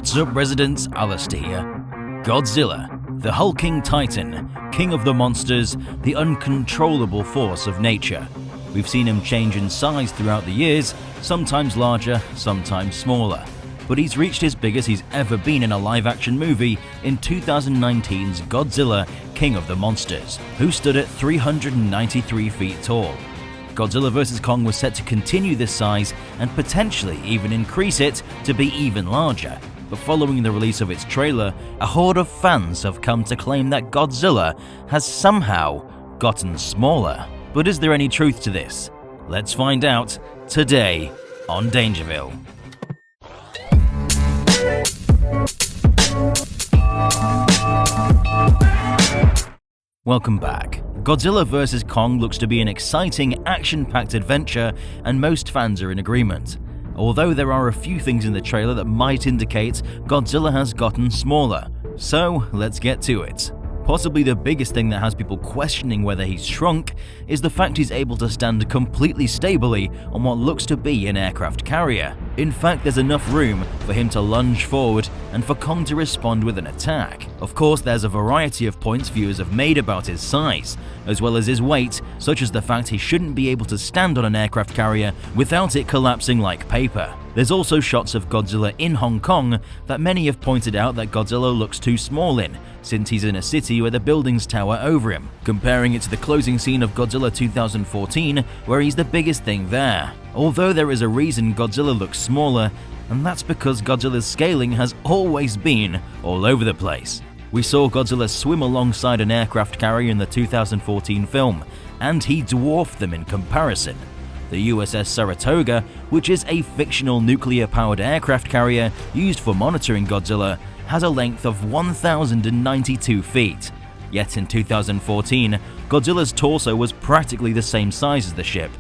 What's up, residents? Alistair here. Godzilla, the hulking titan, king of the monsters, the uncontrollable force of nature. We've seen him change in size throughout the years, sometimes larger, sometimes smaller. But he's reached as big as he's ever been in a live-action movie in 2019's Godzilla, King of the Monsters, who stood at 393 feet tall. Godzilla vs. Kong was set to continue this size and potentially even increase it to be even larger. But following the release of its trailer, a horde of fans have come to claim that Godzilla has somehow gotten smaller. But is there any truth to this? Let's find out today on DangerVille. Welcome back. Godzilla vs. Kong looks to be an exciting, action-packed adventure, and most fans are in agreement. Although there are a few things in the trailer that might indicate Godzilla has gotten smaller. So let's get to it. Possibly the biggest thing that has people questioning whether he's shrunk is the fact he's able to stand completely stably on what looks to be an aircraft carrier. In fact, there's enough room for him to lunge forward and for Kong to respond with an attack. Of course, there's a variety of points viewers have made about his size, as well as his weight, such as the fact he shouldn't be able to stand on an aircraft carrier without it collapsing like paper. There's also shots of Godzilla in Hong Kong that many have pointed out that Godzilla looks too small in, since he's in a city where the buildings tower over him, comparing it to the closing scene of Godzilla 2014, where he's the biggest thing there. Although there is a reason Godzilla looks smaller, and that's because Godzilla's scaling has always been all over the place. We saw Godzilla swim alongside an aircraft carrier in the 2014 film, and he dwarfed them in comparison. The USS Saratoga, which is a fictional nuclear-powered aircraft carrier used for monitoring Godzilla, has a length of 1,092 feet. Yet in 2014, Godzilla's torso was practically the same size as the ship,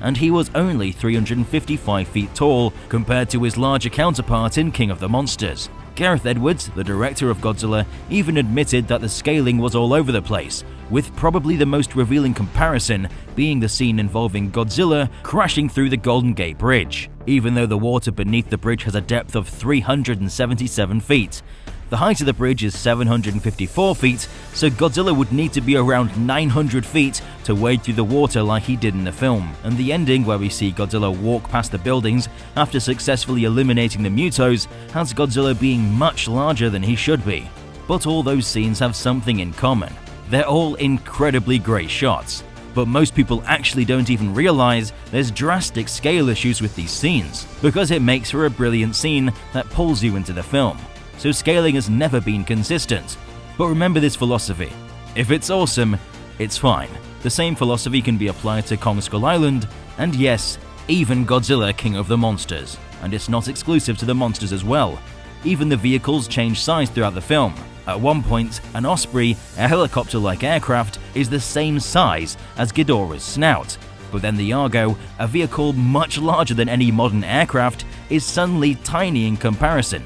and he was only 355 feet tall compared to his larger counterpart in King of the Monsters. Gareth Edwards, the director of Godzilla, even admitted that the scaling was all over the place, with probably the most revealing comparison being the scene involving Godzilla crashing through the Golden Gate Bridge, even though the water beneath the bridge has a depth of 377 feet. The height of the bridge is 754 feet, so Godzilla would need to be around 900 feet to wade through the water like he did in the film. And the ending, where we see Godzilla walk past the buildings after successfully eliminating the Mutos, has Godzilla being much larger than he should be. But all those scenes have something in common. They're all incredibly great shots. But most people actually don't even realize there's drastic scale issues with these scenes, because it makes for a brilliant scene that pulls you into the film. So scaling has never been consistent. But remember this philosophy: if it's awesome, it's fine. The same philosophy can be applied to Kong Skull Island, and yes, even Godzilla King of the Monsters. And it's not exclusive to the monsters as well. Even the vehicles change size throughout the film. At one point, an Osprey, a helicopter-like aircraft, is the same size as Ghidorah's snout. But then the Argo, a vehicle much larger than any modern aircraft, is suddenly tiny in comparison,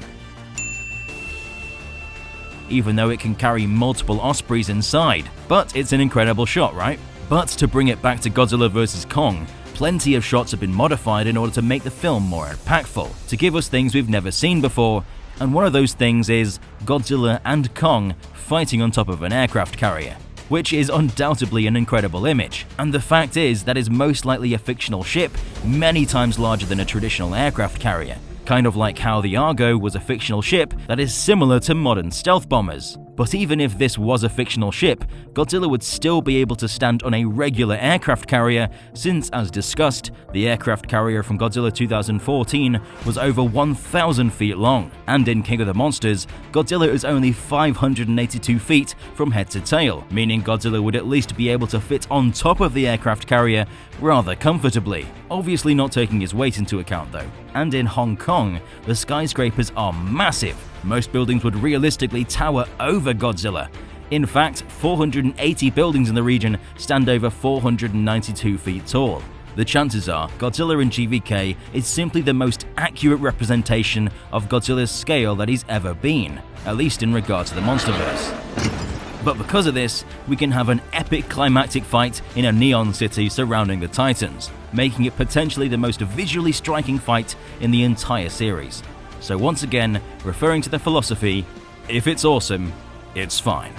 even though it can carry multiple Ospreys inside. But it's an incredible shot, right? But to bring it back to Godzilla vs. Kong, plenty of shots have been modified in order to make the film more impactful, to give us things we've never seen before, and one of those things is Godzilla and Kong fighting on top of an aircraft carrier, which is undoubtedly an incredible image. And the fact is, that is most likely a fictional ship many times larger than a traditional aircraft carrier. Kind of like how the Argo was a fictional ship that is similar to modern stealth bombers. But even if this was a fictional ship, Godzilla would still be able to stand on a regular aircraft carrier, since, as discussed, the aircraft carrier from Godzilla 2014 was over 1,000 feet long. And in King of the Monsters, Godzilla is only 582 feet from head to tail, meaning Godzilla would at least be able to fit on top of the aircraft carrier rather comfortably. Obviously not taking his weight into account though. And in Hong Kong, the skyscrapers are massive. Most buildings would realistically tower over Godzilla. In fact, 480 buildings in the region stand over 492 feet tall. The chances are Godzilla in GVK is simply the most accurate representation of Godzilla's scale that he's ever been, at least in regard to the Monsterverse. But because of this, we can have an epic climactic fight in a neon city surrounding the Titans, making it potentially the most visually striking fight in the entire series. So once again, referring to the philosophy, if it's awesome, it's fine.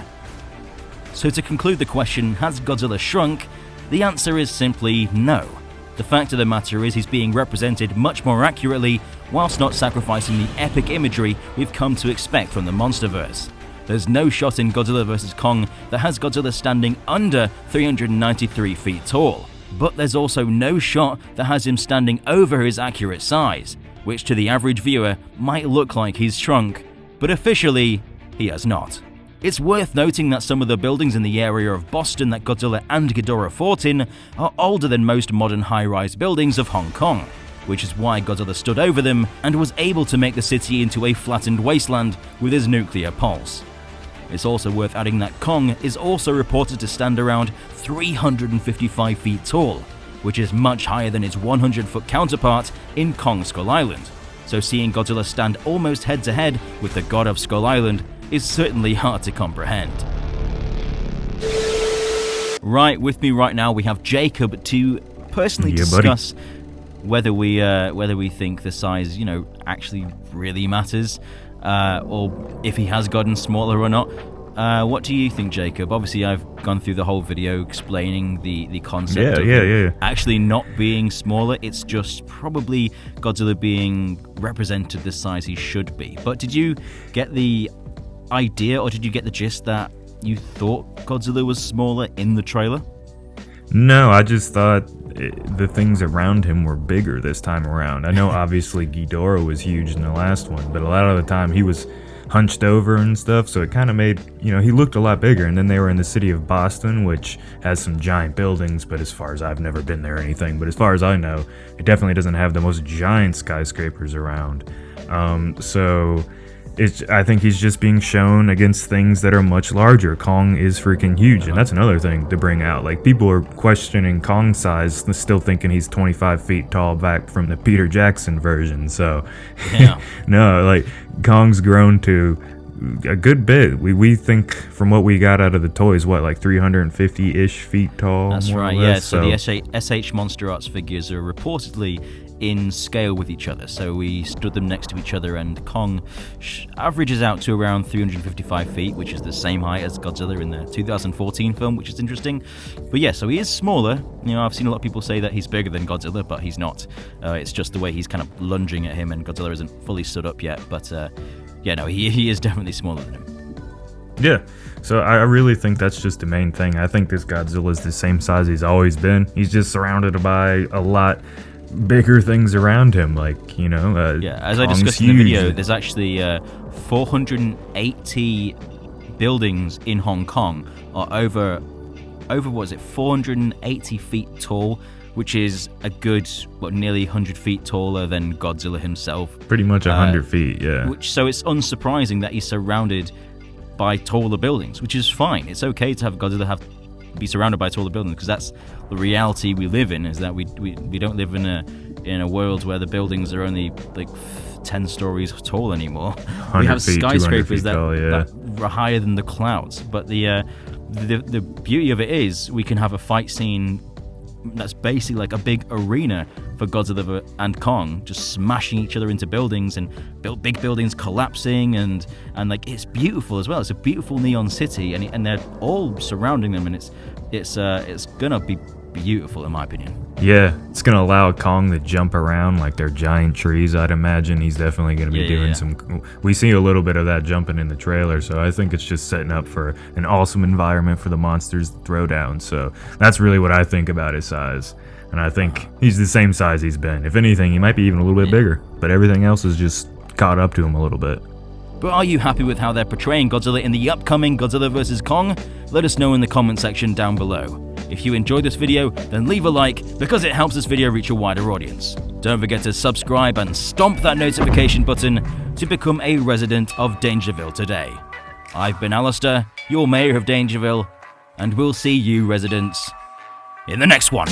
So to conclude the question, has Godzilla shrunk? The answer is simply no. The fact of the matter is he's being represented much more accurately, whilst not sacrificing the epic imagery we've come to expect from the Monsterverse. There's no shot in Godzilla vs. Kong that has Godzilla standing under 393 feet tall, but there's also no shot that has him standing over his accurate size, which to the average viewer might look like he's shrunk, but officially, he has not. It's worth noting that some of the buildings in the area of Boston that Godzilla and Ghidorah fought in are older than most modern high-rise buildings of Hong Kong, which is why Godzilla stood over them and was able to make the city into a flattened wasteland with his nuclear pulse. It's also worth adding that Kong is also reported to stand around 355 feet tall, which is much higher than his 100-foot counterpart in Kong Skull Island. So seeing Godzilla stand almost head-to-head with the god of Skull Island is certainly hard to comprehend. Right, with me right now we have Jacob to personally discuss whether we think the size, actually really matters, or if he has gotten smaller or not. What do you think, Jacob? Obviously, I've gone through the whole video explaining the concept of actually not being smaller. It's just probably Godzilla being represented the size he should be. But did you get the idea, or did you get the gist that you thought Godzilla was smaller in the trailer? No, I just thought the things around him were bigger this time around. I know obviously Ghidorah was huge in the last one, but a lot of the time he was hunched over and stuff, so it kind of made, he looked a lot bigger. And then they were in the city of Boston, which has some giant buildings, but as far as I've never been there or anything, but as far as I know, it definitely doesn't have the most giant skyscrapers around. I think he's just being shown against things that are much larger. Kong is freaking huge, and that's another thing to bring out. Like, people are questioning Kong's size, still thinking he's 25 feet tall back from the Peter Jackson version. So, no, like, Kong's grown to a good bit. We think from what we got out of the toys, like 350-ish feet tall? That's right, yeah. So the SH Monster Arts figures are reportedly in scale with each other, so we stood them next to each other, and Kong averages out to around 355 feet, which is the same height as Godzilla in the 2014 film, which is interesting. But yeah, so he is smaller. I've seen a lot of people say that he's bigger than Godzilla, but he's not. It's just the way he's kind of lunging at him, and Godzilla isn't fully stood up yet, but he is definitely smaller than him. Yeah, so I really think that's just the main thing. I think this Godzilla is the same size he's always been. He's just surrounded by a lot bigger things around him, as I discussed in the video, there's actually 480 buildings in Hong Kong are over 480 feet tall, which is a good nearly 100 feet taller than Godzilla himself. Pretty much 100 feet, yeah. So it's unsurprising that he's surrounded by taller buildings, which is fine. It's okay to have Godzilla be surrounded by taller buildings, because that's the reality we live in, is that we don't live in a world where the buildings are only like 10 stories tall anymore. We have skyscrapers that are higher than the clouds. But the beauty of it is we can have a fight scene that's basically like a big arena for Godzilla and Kong, just smashing each other into buildings, and big buildings collapsing, and like, it's beautiful as well. It's a beautiful neon city, and they're all surrounding them, and it's gonna be beautiful in my opinion. Yeah, it's gonna allow Kong to jump around like they're giant trees. I'd imagine he's definitely gonna be doing some. We see a little bit of that jumping in the trailer, so I think it's just setting up for an awesome environment for the monsters to throw down. So that's really what I think about his size, and I think he's the same size he's been. If anything, he might be even a little bit bigger, but everything else is just caught up to him a little bit. But are you happy with how they're portraying Godzilla in the upcoming Godzilla vs. Kong? Let us know in the comment section down below. If you enjoyed this video, then leave a like, because it helps this video reach a wider audience. Don't forget to subscribe and stomp that notification button to become a resident of DangerVille today. I've been Alistair, your mayor of DangerVille, and we'll see you residents in the next one.